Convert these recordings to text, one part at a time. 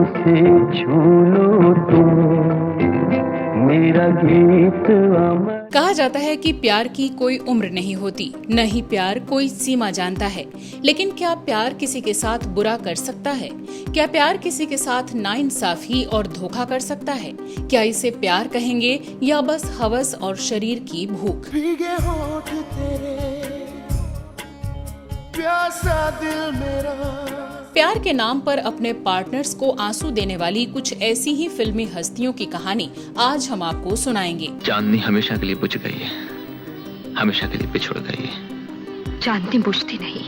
से छू लो तुम, मेरा गीत अमर। कहा जाता है कि प्यार की कोई उम्र नहीं होती, न ही प्यार कोई सीमा जानता है। लेकिन क्या प्यार किसी के साथ बुरा कर सकता है? क्या प्यार किसी के साथ नाइंसाफी और धोखा कर सकता है? क्या इसे प्यार कहेंगे या बस हवस और शरीर की भूख? भीगे होठ तेरे, प्यासा दिल मेरा। प्यार के नाम पर अपने पार्टनर्स को आंसू देने वाली कुछ ऐसी ही फिल्मी हस्तियों की कहानी आज हम आपको सुनाएंगे। चांदनी हमेशा के लिए बुझ गई है, हमेशा के लिए पिछड़ गई है। चांदनी बुझती नहीं,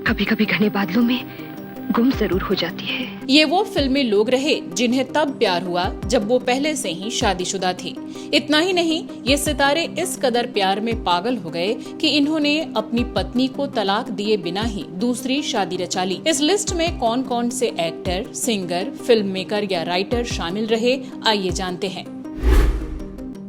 कभी कभी घने बादलों में गुम जरूर हो जाती है। ये वो फिल्मी लोग रहे जिन्हें तब प्यार हुआ जब वो पहले से ही शादीशुदा थे। इतना ही नहीं, ये सितारे इस कदर प्यार में पागल हो गए कि इन्होंने अपनी पत्नी को तलाक दिए बिना ही दूसरी शादी रचा ली। इस लिस्ट में कौन कौन से एक्टर, सिंगर, फिल्म मेकर या राइटर शामिल रहे, आइए जानते हैं।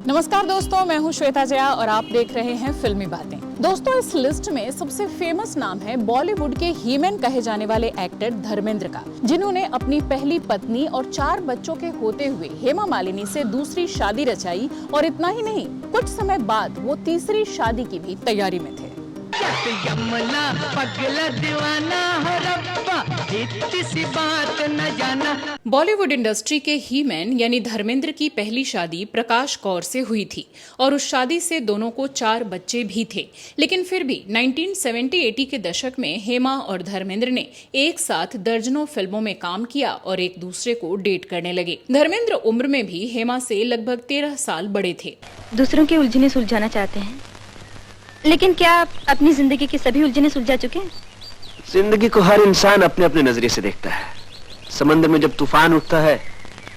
नमस्कार दोस्तों, मैं हूं श्वेता जया और आप देख रहे हैं फिल्मी बातें। दोस्तों, इस लिस्ट में सबसे फेमस नाम है बॉलीवुड के हीमैन कहे जाने वाले एक्टर धर्मेंद्र का, जिन्होंने अपनी पहली पत्नी और 4 बच्चों के होते हुए हेमा मालिनी से दूसरी शादी रचाई। और इतना ही नहीं, कुछ समय बाद वो तीसरी शादी की भी तैयारी में थे। बॉलीवुड इंडस्ट्री के हीमैन यानी धर्मेंद्र की पहली शादी प्रकाश कौर से हुई थी और उस शादी से दोनों को 4 बच्चे भी थे। लेकिन फिर भी 1970-80 के दशक में हेमा और धर्मेंद्र ने एक साथ दर्जनों फिल्मों में काम किया और एक दूसरे को डेट करने लगे। धर्मेंद्र उम्र में भी हेमा से लगभग 13 साल बड़े थे। दूसरों की उलझने सुलझाना चाहते हैं, लेकिन क्या आप अपनी जिंदगी की सभी उलझने सुलझा चुके हैं? जिंदगी को हर इंसान अपने अपने नजरिए से देखता है। समंदर में जब तूफान उठता है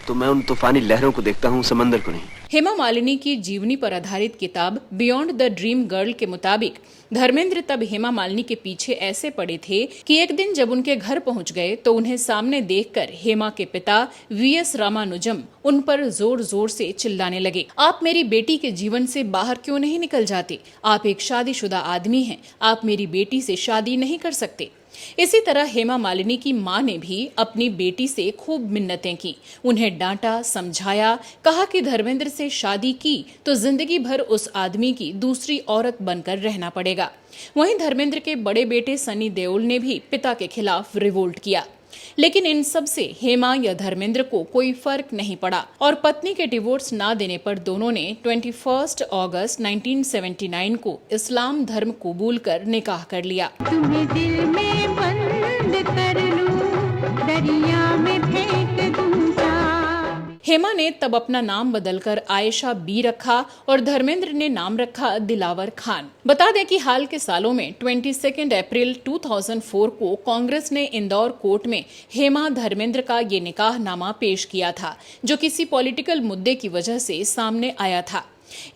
तो मैं उन तूफानी लहरों को देखता हूँ, समंदर को नहीं। हेमा मालिनी की जीवनी पर आधारित किताब बियॉन्ड द ड्रीम गर्ल के मुताबिक धर्मेंद्र तब हेमा मालिनी के पीछे ऐसे पड़े थे कि एक दिन जब उनके घर पहुंच गए तो उन्हें सामने देखकर हेमा के पिता वीएस रामानुजम उन पर जोर जोर से चिल्लाने लगे, आप मेरी बेटी के जीवन से बाहर क्यों नहीं निकल जाते? आप एक शादीशुदा आदमी हैं, आप मेरी बेटी से शादी नहीं कर सकते। इसी तरह हेमा मालिनी की मां ने भी अपनी बेटी से खूब मिन्नतें की, उन्हें डांटा, समझाया, कहा कि धर्मेंद्र से शादी की तो जिंदगी भर उस आदमी की दूसरी औरत बनकर रहना पड़ेगा। वहीं धर्मेंद्र के बड़े बेटे सनी देओल ने भी पिता के खिलाफ रिवोल्ट किया। लेकिन इन सब से हेमा या धर्मेंद्र को कोई फर्क नहीं पड़ा और पत्नी के डिवोर्स ना देने पर दोनों ने 21 अगस्त 1979 को इस्लाम धर्म कबूल कर निकाह कर लिया। तुम्हें दिल में बंद कर लूं, दरिया में फेंक दूंगा। हेमा ने तब अपना नाम बदलकर आयशा बी रखा और धर्मेंद्र ने नाम रखा दिलावर खान। बता दें कि हाल के सालों में 22 अप्रैल 2004 को कांग्रेस ने इंदौर कोर्ट में हेमा धर्मेंद्र का ये निकाहनामा पेश किया था, जो किसी पॉलिटिकल मुद्दे की वजह से सामने आया था।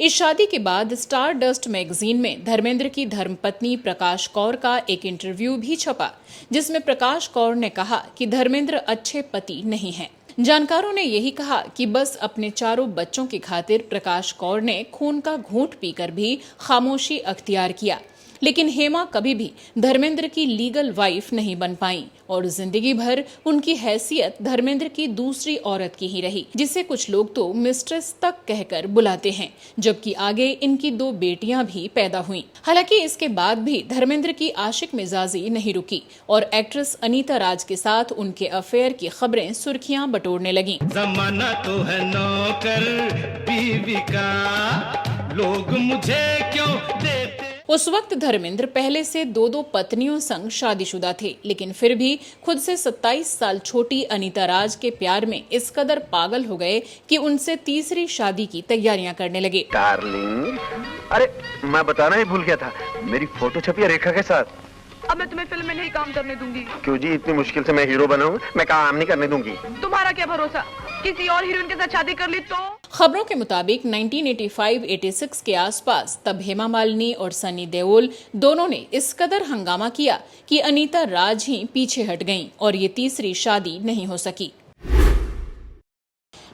इस शादी के बाद स्टार डस्ट मैगजीन में धर्मेंद्र की धर्मपत्नी प्रकाश कौर का एक इंटरव्यू भी छपा, जिसमें प्रकाश कौर ने कहा कि धर्मेंद्र अच्छे पति नहीं हैं। जानकारों ने यही कहा कि बस अपने 4 बच्चों की खातिर प्रकाश कौर ने खून का घूंट पीकर भी खामोशी अख्तियार किया। लेकिन हेमा कभी भी धर्मेंद्र की लीगल वाइफ नहीं बन पाई और जिंदगी भर उनकी हैसियत धर्मेंद्र की दूसरी औरत की ही रही, जिसे कुछ लोग तो मिस्ट्रेस तक कहकर बुलाते हैं, जबकि आगे इनकी 2 बेटियां भी पैदा हुईं। हालांकि इसके बाद भी धर्मेंद्र की आशिक मिजाजी नहीं रुकी और एक्ट्रेस अनीता राज के साथ उनके अफेयर की खबरें सुर्खियां बटोरने लगीं। जमाना तो है नौकर बीवी का, लोग मुझे क्यों देते। उस वक्त धर्मेंद्र पहले से 2 पत्नियों संग शादीशुदा थे, लेकिन फिर भी खुद से 27 साल छोटी अनीता राज के प्यार में इस कदर पागल हो गए कि उनसे तीसरी शादी की तैयारियां करने लगे। डार्लिंग, अरे मैं बताना ही भूल गया था, मेरी फोटो छपी है रेखा के साथ। अब मैं तुम्हें फिल्म में नहीं काम करने दूंगी। क्यों जी, इतनी मुश्किल से मैं हीरो बना हूँ, मैं काम नहीं करने दूंगी। तुम्हारा क्या भरोसा, किसी और हीरोइन के साथ शादी कर ली तो? खबरों के मुताबिक 1985-86 के आसपास तब हेमा मालिनी और सनी देओल दोनों ने इस कदर हंगामा किया कि अनीता राज ही पीछे हट गईं और ये तीसरी शादी नहीं हो सकी।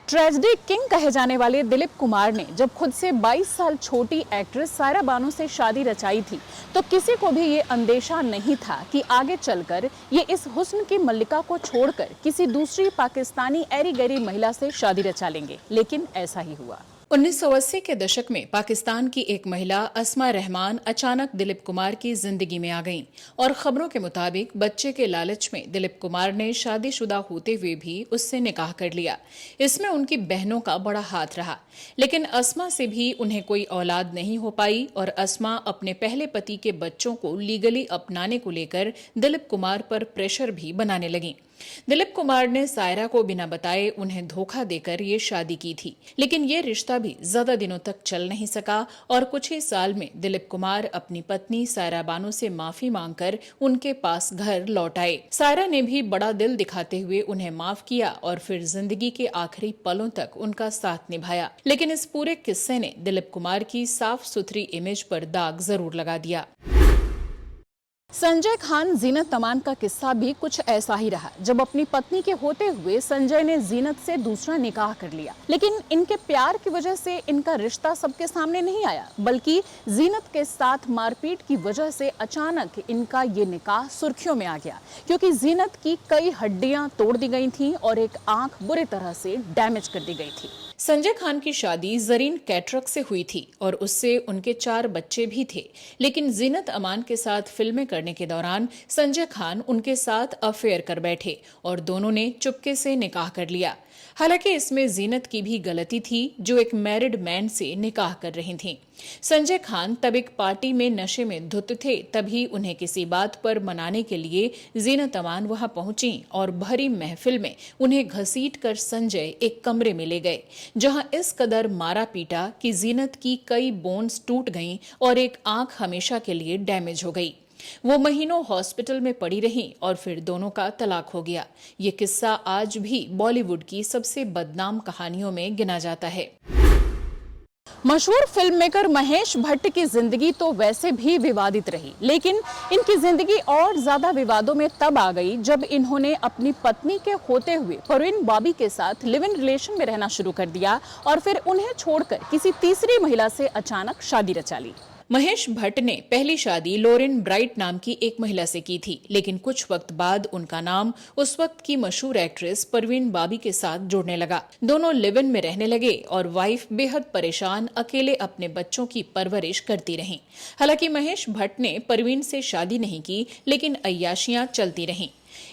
ट्रेजेडी किंग कहे जाने वाले दिलीप कुमार ने जब खुद से 22 साल छोटी एक्ट्रेस सायरा बानो से शादी रचाई थी तो किसी को भी ये अंदेशा नहीं था कि आगे चलकर ये इस हुस्न की मल्लिका को छोड़कर किसी दूसरी पाकिस्तानी ऐरी गैरी महिला से शादी रचा लेंगे, लेकिन ऐसा ही हुआ। 1980 के दशक में पाकिस्तान की एक महिला अस्मा रहमान अचानक दिलीप कुमार की जिंदगी में आ गईं और खबरों के मुताबिक बच्चे के लालच में दिलीप कुमार ने शादीशुदा होते हुए भी उससे निकाह कर लिया। इसमें उनकी बहनों का बड़ा हाथ रहा, लेकिन अस्मा से भी उन्हें कोई औलाद नहीं हो पाई और अस्मा अपने पहले पति के बच्चों को लीगली अपनाने को लेकर दिलीप कुमार पर प्रेशर भी बनाने लगीं। दिलीप कुमार ने सायरा को बिना बताए उन्हें धोखा देकर ये शादी की थी, लेकिन ये रिश्ता भी ज्यादा दिनों तक चल नहीं सका और कुछ ही साल में दिलीप कुमार अपनी पत्नी सायरा बानो से माफी मांगकर उनके पास घर लौट आए। सायरा ने भी बड़ा दिल दिखाते हुए उन्हें माफ किया और फिर जिंदगी के आखिरी पलों तक उनका साथ निभाया। लेकिन इस पूरे किस्से ने दिलीप कुमार की साफ सुथरी इमेज पर दाग जरूर लगा दिया। संजय खान जीनत अमान का किस्सा भी कुछ ऐसा ही रहा। जब अपनी पत्नी के होते हुए संजय ने जीनत से दूसरा निकाह कर लिया, लेकिन इनके प्यार की वजह से इनका रिश्ता सबके सामने नहीं आया, बल्कि जीनत के साथ मारपीट की वजह से अचानक इनका ये निकाह सुर्खियों में आ गया, क्योंकि जीनत की कई हड्डियां तोड़ दी गई थीं और एक आंख बुरी तरह से डैमेज कर दी गई थी। संजय खान की शादी जरीन कैटरक से हुई थी और उससे उनके 4 बच्चे भी थे, लेकिन जीनत अमान के साथ फिल्में करने के दौरान संजय खान उनके साथ अफेयर कर बैठे और दोनों ने चुपके से निकाह कर लिया। हालांकि इसमें जीनत की भी गलती थी, जो एक मैरिड मैन से निकाह कर रही थीं। संजय खान तब एक पार्टी में नशे में धुत थे, तभी उन्हें किसी बात पर मनाने के लिए जीनत अमान वहां पहुंची और भरी महफिल में उन्हें घसीट कर संजय एक कमरे में ले गए, जहां इस कदर मारा पीटा कि जीनत की कई बोन्स टूट गईं और एक आंख हमेशा के लिए डैमेज हो गई। वो महीनों हॉस्पिटल में पड़ी रहीं और फिर दोनों का तलाक हो गया। ये किस्सा आज भी बॉलीवुड की सबसे बदनाम कहानियों में गिना जाता है। मशहूर फिल्म मेकर महेश भट्ट की जिंदगी तो वैसे भी विवादित रही, लेकिन इनकी जिंदगी और ज्यादा विवादों में तब आ गई जब इन्होंने अपनी पत्नी के होते हुए परवीन बाबी के साथ लिव इन रिलेशन में रहना शुरू कर दिया और फिर उन्हें छोड़कर किसी तीसरी महिला से अचानक शादी रचा ली। महेश भट्ट ने पहली शादी लोरेन ब्राइट नाम की एक महिला से की थी, लेकिन कुछ वक्त बाद उनका नाम उस वक्त की मशहूर एक्ट्रेस परवीन बाबी के साथ जुड़ने लगा। दोनों लिव इन में रहने लगे और वाइफ बेहद परेशान अकेले अपने बच्चों की परवरिश करती रहीं। हालांकि महेश भट्ट ने परवीन से शादी नहीं की, लेकिन अय्याशियां चलती रहीं।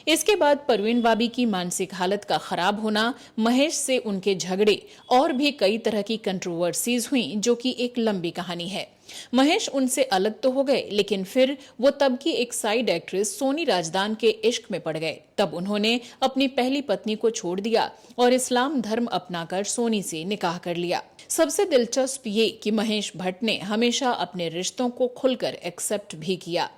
इसके बाद परवीन बाबी की मानसिक हालत का खराब होना, महेश से उनके झगड़े और भी कई तरह की कंट्रोवर्सीज हुई, जो कि एक लंबी कहानी है। महेश उनसे अलग तो हो गए, लेकिन फिर वो तब की एक साइड एक्ट्रेस सोनी राजदान के इश्क में पड़ गए। तब उन्होंने अपनी पहली पत्नी को छोड़ दिया और इस्लाम धर्म अपनाकर सोनी से निकाह कर लिया। सबसे दिलचस्प ये कि महेश भट्ट ने हमेशा अपने रिश्तों को खुलकर एक्सेप्ट भी किया।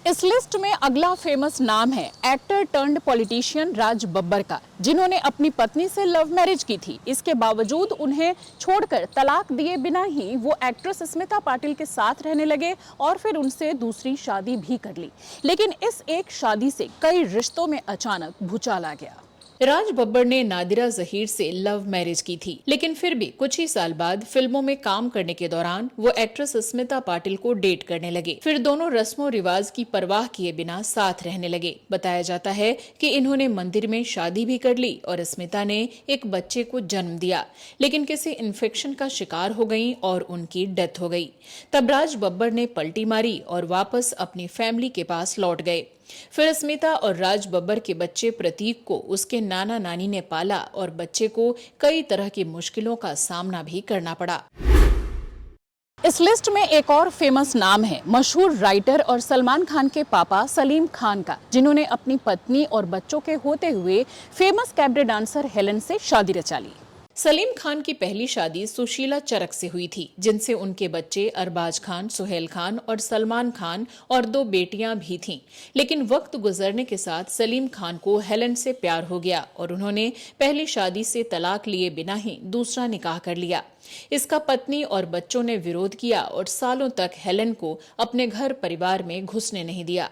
इस लिस्ट में अगला फेमस नाम है actor turned politician Raj Babbar का, जिन्होंने अपनी पत्नी से लव मैरिज की थी। इसके बावजूद उन्हें छोड़कर तलाक दिए बिना ही वो एक्ट्रेस स्मिता पाटिल के साथ रहने लगे और फिर उनसे दूसरी शादी भी कर ली। लेकिन इस एक शादी से कई रिश्तों में अचानक भूचाल आ गया। राज बब्बर ने नादिरा जहीर से लव मैरिज की थी, लेकिन फिर भी कुछ ही साल बाद फिल्मों में काम करने के दौरान वो एक्ट्रेस स्मिता पाटिल को डेट करने लगे। फिर दोनों रस्मों रिवाज की परवाह किए बिना साथ रहने लगे। बताया जाता है कि इन्होंने मंदिर में शादी भी कर ली और स्मिता ने एक बच्चे को जन्म दिया, लेकिन किसी इन्फेक्शन का शिकार हो गई और उनकी डेथ हो गई। तब राज बब्बर ने पलटी मारी और वापस अपनी फैमिली के पास लौट गए। फिर स्मिता और राज बब्बर के बच्चे प्रतीक को उसके नाना नानी ने पाला और बच्चे को कई तरह की मुश्किलों का सामना भी करना पड़ा। इस लिस्ट में एक और फेमस नाम है मशहूर राइटर और सलमान खान के पापा सलीम खान का, जिन्होंने अपनी पत्नी और बच्चों के होते हुए फेमस कैबरे डांसर हेलन से शादी रचा ली। सलीम खान की पहली शादी सुशीला चरक से हुई थी, जिनसे उनके बच्चे अरबाज खान, सुहेल खान और सलमान खान और 2 बेटियां भी थीं। लेकिन वक्त गुजरने के साथ सलीम खान को हेलन से प्यार हो गया और उन्होंने पहली शादी से तलाक लिए बिना ही दूसरा निकाह कर लिया। इसका पत्नी और बच्चों ने विरोध किया और सालों तक हेलन को अपने घर परिवार में घुसने नहीं दिया।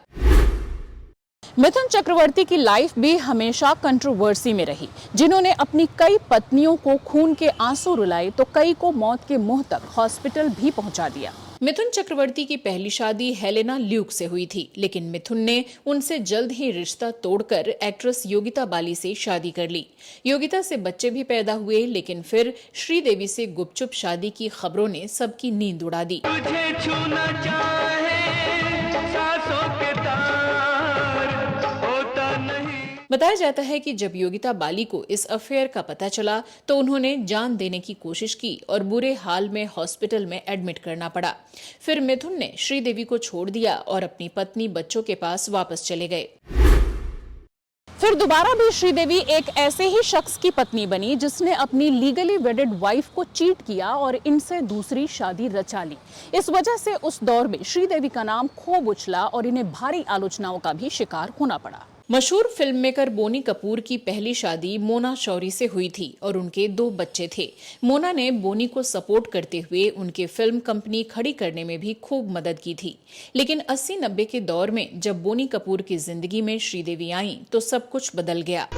मिथुन चक्रवर्ती की लाइफ भी हमेशा कंट्रोवर्सी में रही, जिन्होंने अपनी कई पत्नियों को खून के आंसू रुलाए तो कई को मौत के मुंह तक हॉस्पिटल भी पहुंचा दिया। मिथुन चक्रवर्ती की पहली शादी हेलेना ल्यूक से हुई थी, लेकिन मिथुन ने उनसे जल्द ही रिश्ता तोड़कर एक्ट्रेस योगिता बाली से शादी कर ली। योगिता से बच्चे भी पैदा हुए, लेकिन फिर श्रीदेवी से गुपचुप शादी की खबरों ने सबकी नींद उड़ा दी। तुझे छूना चाहे सांसों के तार होता नहीं। बताया जाता है कि जब योगिता बाली को इस अफेयर का पता चला तो उन्होंने जान देने की कोशिश की और बुरे हाल में हॉस्पिटल में एडमिट करना पड़ा। फिर मिथुन ने श्रीदेवी को छोड़ दिया और अपनी पत्नी बच्चों के पास वापस चले गए। फिर दोबारा भी श्रीदेवी एक ऐसे ही शख्स की पत्नी बनी जिसने अपनी लीगली वेडेड वाइफ को चीट किया और इनसे दूसरी शादी रचा ली। इस वजह से उस दौर में श्रीदेवी का नाम खूब उछला और इन्हें भारी आलोचनाओं का भी शिकार होना पड़ा। मशहूर फिल्ममेकर बोनी कपूर की पहली शादी मोना शौरी से हुई थी और उनके 2 बच्चे थे। मोना ने बोनी को सपोर्ट करते हुए उनके फिल्म कंपनी खड़ी करने में भी खूब मदद की थी। लेकिन 80-90 के दौर में जब बोनी कपूर की जिंदगी में श्रीदेवी आईं तो सब कुछ बदल गया।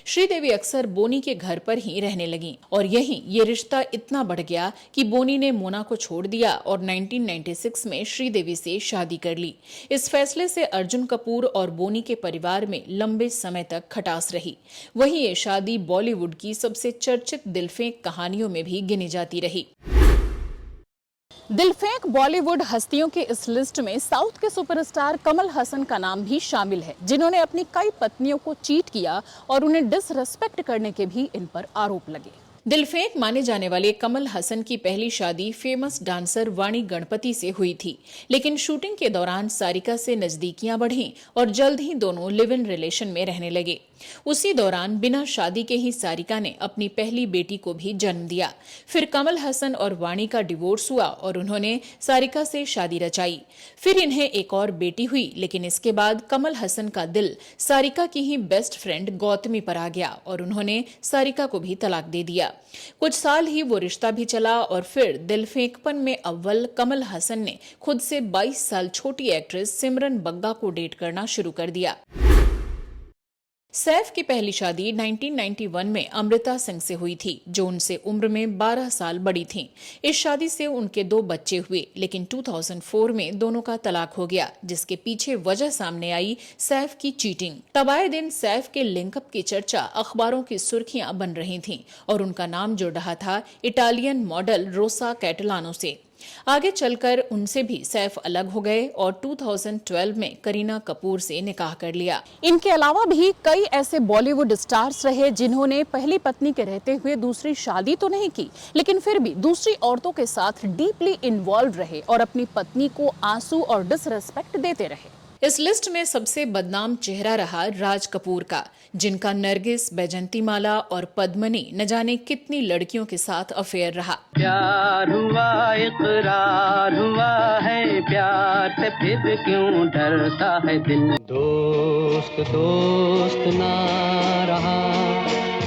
श्रीदेवी अक्सर बोनी के घर पर ही रहने लगी और यहीं ये रिश्ता इतना बढ़ गया कि बोनी ने मोना को छोड़ दिया और 1996 में श्रीदेवी से शादी कर ली। इस फैसले से अर्जुन कपूर और बोनी के परिवार में लंबे समय तक खटास रही। वहीं ये शादी बॉलीवुड की सबसे चर्चित दिलफेंक कहानियों में भी गिनी जाती रही। दिलफेंक बॉलीवुड हस्तियों के इस लिस्ट में साउथ के सुपरस्टार कमल हसन का नाम भी शामिल है, जिन्होंने अपनी कई पत्नियों को चीट किया और उन्हें डिसरेस्पेक्ट करने के भी इन पर आरोप लगे। दिलफेंक माने जाने वाले कमल हसन की पहली शादी फेमस डांसर वाणी गणपति से हुई थी, लेकिन शूटिंग के दौरान सारिका से नजदीकियां बढ़ीं और जल्द ही दोनों लिव इन रिलेशन में रहने लगे। उसी दौरान बिना शादी के ही सारिका ने अपनी पहली बेटी को भी जन्म दिया। फिर कमल हसन और वाणी का डिवोर्स हुआ और उन्होंने सारिका से शादी रचाई। फिर इन्हें एक और बेटी हुई, लेकिन इसके बाद कमल हसन का दिल सारिका की ही बेस्ट फ्रेंड गौतमी पर आ गया और उन्होंने सारिका को भी तलाक दे दिया। कुछ साल ही वो रिश्ता भी चला और फिर दिलफेंकपन में अव्वल कमल हसन ने खुद से 22 साल छोटी एक्ट्रेस सिमरन बग्गा को डेट करना शुरू कर दिया। सैफ की पहली शादी 1991 में अमृता सिंह से हुई थी, जो उनसे उम्र में 12 साल बड़ी थीं। इस शादी से उनके 2 बच्चे हुए, लेकिन 2004 में दोनों का तलाक हो गया, जिसके पीछे वजह सामने आई सैफ की चीटिंग। तब आए दिन सैफ के लिंकअप की चर्चा अखबारों की सुर्खियां बन रही थीं और उनका नाम जुड़ रहा था इटालियन मॉडल रोसा कैटलानो से। आगे चलकर उनसे भी सैफ अलग हो गए और 2012 में करीना कपूर से निकाह कर लिया। इनके अलावा भी कई ऐसे बॉलीवुड स्टार्स रहे जिन्होंने पहली पत्नी के रहते हुए दूसरी शादी तो नहीं की, लेकिन फिर भी दूसरी औरतों के साथ डीपली इन्वॉल्व रहे और अपनी पत्नी को आंसू और डिसरेस्पेक्ट देते रहे। इस लिस्ट में सबसे बदनाम चेहरा रहा राज कपूर का, जिनका नरगिस, बैजंतीमाला और पद्मनी न जाने कितनी लड़कियों के साथ अफेयर रहा। प्यार हुआ इकरार हुआ है, प्यार से फिर क्यों डरता है दिल। दोस्त दोस्त ना रहा,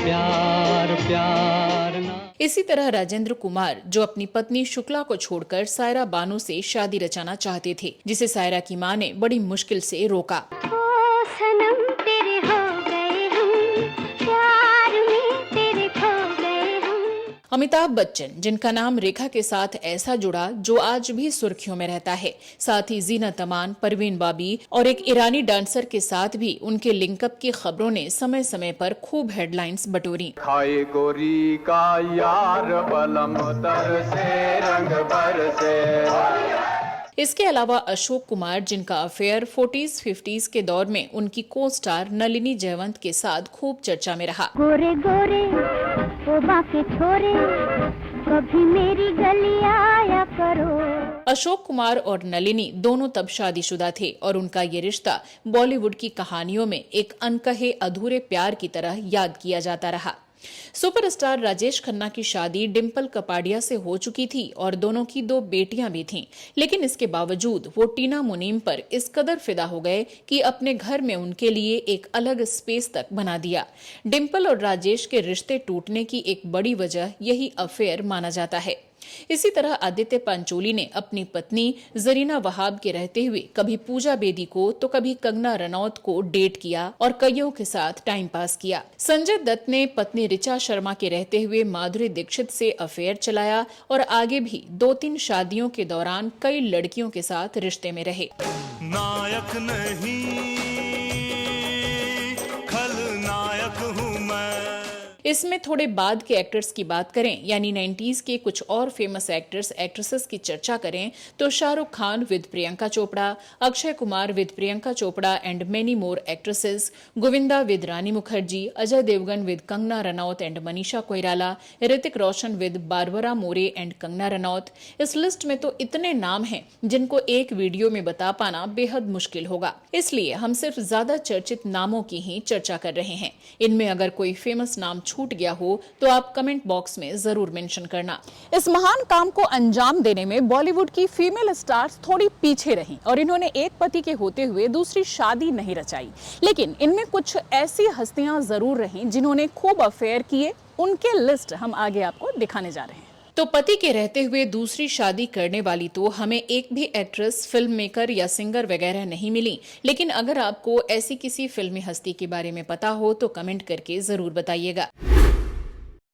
प्यार प्यार ना। इसी तरह राजेंद्र कुमार, जो अपनी पत्नी शुक्ला को छोड़कर सायरा बानो से शादी रचाना चाहते थे, जिसे सायरा की मां ने बड़ी मुश्किल से रोका। अमिताभ बच्चन, जिनका नाम रेखा के साथ ऐसा जुड़ा जो आज भी सुर्खियों में रहता है, साथ ही जीनत अमान, परवीन बाबी और एक ईरानी डांसर के साथ भी उनके लिंकअप की खबरों ने समय समय पर खूब हेडलाइंस बटोरी। खाए गोरी का यार बलम तर से रंग भर से। इसके अलावा अशोक कुमार, जिनका अफेयर 40s-50s के दौर में उनकी को स्टार नलिनी जयवंत के साथ खूब चर्चा में रहा। गोरे गोरे वो बाके छोरे, कभी मेरी गली आया करो। अशोक कुमार और नलिनी दोनों तब शादीशुदा थे और उनका ये रिश्ता बॉलीवुड की कहानियों में एक अनकहे अधूरे प्यार की तरह याद किया जाता रहा। सुपरस्टार राजेश खन्ना की शादी डिम्पल कपाडिया से हो चुकी थी और दोनों की 2 बेटियां भी थीं, लेकिन इसके बावजूद वो टीना मुनीम पर इस कदर फिदा हो गए कि अपने घर में उनके लिए एक अलग स्पेस तक बना दिया। डिम्पल और राजेश के रिश्ते टूटने की एक बड़ी वजह यही अफेयर माना जाता है। इसी तरह आदित्य पांचोली ने अपनी पत्नी जरीना वहाब के रहते हुए कभी पूजा बेदी को तो कभी कंगना रनौत को डेट किया और कईयों के साथ टाइम पास किया। संजय दत्त ने पत्नी ऋचा शर्मा के रहते हुए माधुरी दीक्षित से अफेयर चलाया और आगे भी 2-3 शादियों के दौरान कई लड़कियों के साथ रिश्ते में रहे। नायक नहीं खलनायक हूं मैं। इसमें थोड़े बाद के एक्टर्स की बात करें, यानी 90s के कुछ और फेमस एक्टर्स एक्ट्रेसेस की चर्चा करें तो Shahrukh Khan with Priyanka Chopra, Akshay Kumar with Priyanka Chopra and many more actresses, Govinda with Rani Mukherjee, Ajay Devgn with Kangana Ranaut and Manisha Koirala, Hrithik Roshan with Barbara Mori and Kangana Ranaut. इस लिस्ट में तो इतने नाम हैं जिनको एक वीडियो में बता पाना बेहद मुश्किल होगा, इसलिए हम सिर्फ ज्यादा चर्चित नामों की ही चर्चा कर रहे हैं। इनमें अगर कोई फेमस नाम छूट गया हो तो आप कमेंट बॉक्स में जरूर मेंशन करना। इस महान काम को अंजाम देने में बॉलीवुड की फीमेल स्टार्स थोड़ी पीछे रहीं और इन्होंने एक पति के होते हुए दूसरी शादी नहीं रचाई, लेकिन इनमें कुछ ऐसी हस्तियां जरूर रहीं जिन्होंने खूब अफेयर किए। उनके लिस्ट हम आगे आपको दिखाने जा रहे हैं। तो पति के रहते हुए दूसरी शादी करने वाली तो हमें एक भी एक्ट्रेस, फिल्म मेकर या सिंगर वगैरह नहीं मिली, लेकिन अगर आपको ऐसी किसी फिल्मी हस्ती के बारे में पता हो तो कमेंट करके जरूर बताइएगा।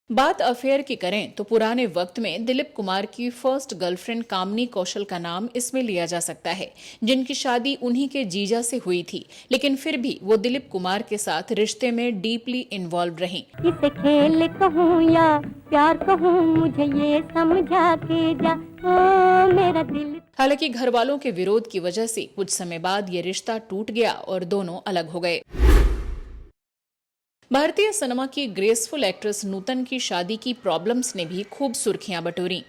बात अफेयर की करें तो पुराने वक्त में दिलीप कुमार की फर्स्ट गर्लफ्रेंड कामनी कौशल का नाम इसमें लिया जा सकता है, जिनकी शादी उन्हीं के जीजा से हुई थी, लेकिन फिर भी वो दिलीप कुमार के साथ रिश्ते में डीपली इन्वॉल्व रहीं। इसे खेल कहूँ या प्यार कहूँ, मुझे ये समझा के जा ओ मेरा दिल। हालांकि घर वालों के विरोध की वजह से कुछ समय बाद ये रिश्ता टूट गया और दोनों अलग हो गए। भारतीय सिनेमा की ग्रेसफुल एक्ट्रेस नूतन की शादी की प्रॉब्लम्स ने भी खूब सुर्खियां बटोरी।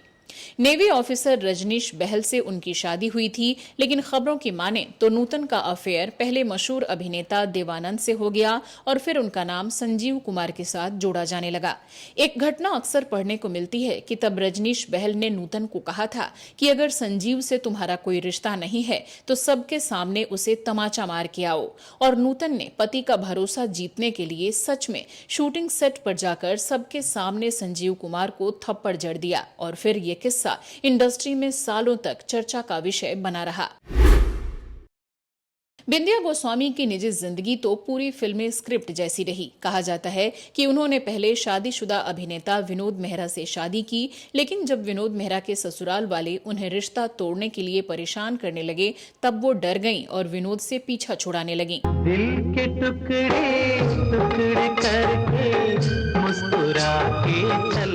नेवी ऑफिसर रजनीश बहल से उनकी शादी हुई थी, लेकिन खबरों की माने तो नूतन का अफेयर पहले मशहूर अभिनेता देवानंद से हो गया और फिर उनका नाम संजीव कुमार के साथ जोड़ा जाने लगा। एक घटना अक्सर पढ़ने को मिलती है कि तब रजनीश बहल ने नूतन को कहा था कि अगर संजीव से तुम्हारा कोई रिश्ता नहीं है तो सबके सामने उसे तमाचा मार के आओ, और नूतन ने पति का भरोसा जीतने के लिए सच में शूटिंग सेट पर जाकर सबके सामने संजीव कुमार को थप्पड़ जड़ दिया और फिर ये किस्सा इंडस्ट्री में सालों तक चर्चा का विषय बना रहा। बिंदिया गोस्वामी की निजी जिंदगी तो पूरी फिल्मी स्क्रिप्ट जैसी रही। कहा जाता है कि उन्होंने पहले शादीशुदा अभिनेता विनोद मेहरा से शादी की, लेकिन जब विनोद मेहरा के ससुराल वाले उन्हें रिश्ता तोड़ने के लिए परेशान करने लगे तब वो डर गईं और विनोद से पीछा छुड़ाने लगीं। दिल के टुकड़े टुकड़े करके मुस्कुरा के चल।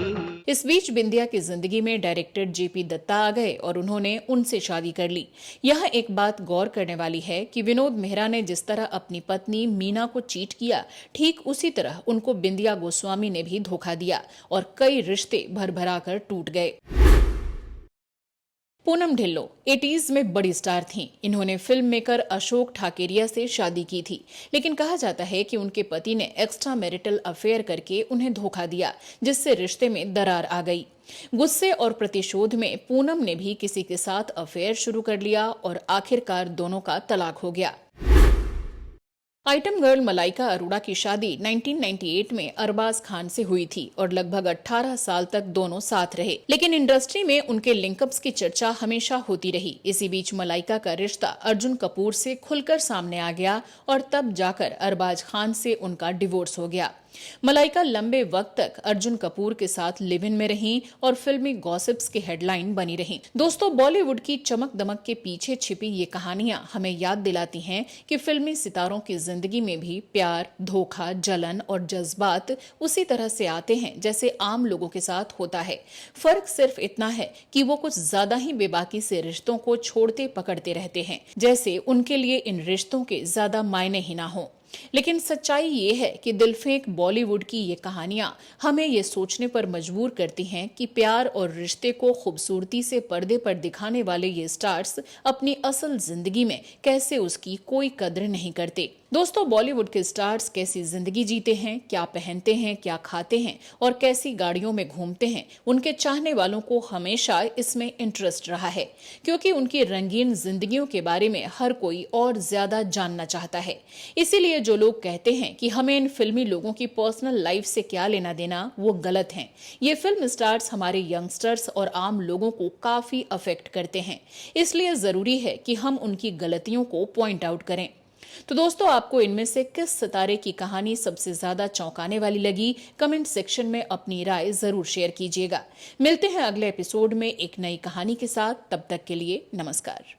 इस बीच बिंदिया की जिंदगी में डायरेक्टर जेपी दत्ता आ गए और उन्होंने उनसे शादी कर ली। यह एक बात गौर करने वाली है कि विनोद मेहरा ने जिस तरह अपनी पत्नी मीना को चीट किया, ठीक उसी तरह उनको बिंदिया गोस्वामी ने भी धोखा दिया और कई रिश्ते भरभरा कर टूट गए। पूनम ढिल्लो 80s में बड़ी स्टार थीं। इन्होंने फिल्म मेकर अशोक ठाकेरिया से शादी की थी, लेकिन कहा जाता है कि उनके पति ने एक्स्ट्रा मैरिटल अफेयर करके उन्हें धोखा दिया, जिससे रिश्ते में दरार आ गई। गुस्से और प्रतिशोध में पूनम ने भी किसी के साथ अफेयर शुरू कर लिया और आखिरकार दोनों का तलाक हो गया। आइटम गर्ल मलाइका अरोड़ा की शादी 1998 में अरबाज खान से हुई थी और लगभग 18 साल तक दोनों साथ रहे, लेकिन इंडस्ट्री में उनके लिंकअप्स की चर्चा हमेशा होती रही। इसी बीच मलाइका का रिश्ता अर्जुन कपूर से खुलकर सामने आ गया और तब जाकर अरबाज खान से उनका डिवोर्स हो गया। मलाइका लंबे वक्त तक अर्जुन कपूर के साथ लिव इन में रहीं और फिल्मी गॉसिप्स की हेडलाइन बनी रहीं। दोस्तों, बॉलीवुड की चमक दमक के पीछे छिपी ये कहानियां हमें याद दिलाती हैं कि फिल्मी सितारों की जिंदगी में भी प्यार, धोखा, जलन और जज्बात उसी तरह से आते हैं जैसे आम लोगों के साथ होता है। फर्क सिर्फ इतना है कि वो कुछ ज्यादा ही बेबाकी से रिश्तों को छोड़ते पकड़ते रहते हैं, जैसे उनके लिए इन रिश्तों के ज्यादा मायने ही ना हो। लेकिन सच्चाई ये है कि दिलफेंक बॉलीवुड की ये कहानियां हमें ये सोचने पर मजबूर करती हैं कि प्यार और रिश्ते को खूबसूरती से पर्दे पर दिखाने वाले ये स्टार्स अपनी असल जिंदगी में कैसे उसकी कोई कद्र नहीं करते। दोस्तों, बॉलीवुड के स्टार्स कैसी जिंदगी जीते हैं, क्या पहनते हैं, क्या खाते हैं और कैसी गाड़ियों में घूमते हैं, उनके चाहने वालों को हमेशा इसमें इंटरेस्ट रहा है, क्योंकि उनकी रंगीन जिंदगियों के बारे में हर कोई और ज्यादा जानना चाहता है। इसीलिए जो लोग कहते हैं कि हमें इन फिल्मी लोगों की पर्सनल लाइफ से क्या लेना देना, वो गलत हैं। ये फिल्म स्टार्स हमारे यंगस्टर्स और आम लोगों को काफी अफेक्ट करते हैं, इसलिए जरूरी है कि हम उनकी गलतियों को पॉइंट आउट करें। तो दोस्तों, आपको इनमें से किस सितारे की कहानी सबसे ज्यादा चौंकाने वाली लगी, कमेंट सेक्शन में अपनी राय जरूर शेयर कीजिएगा। मिलते हैं अगले एपिसोड में एक नई कहानी के साथ। तब तक के लिए नमस्कार।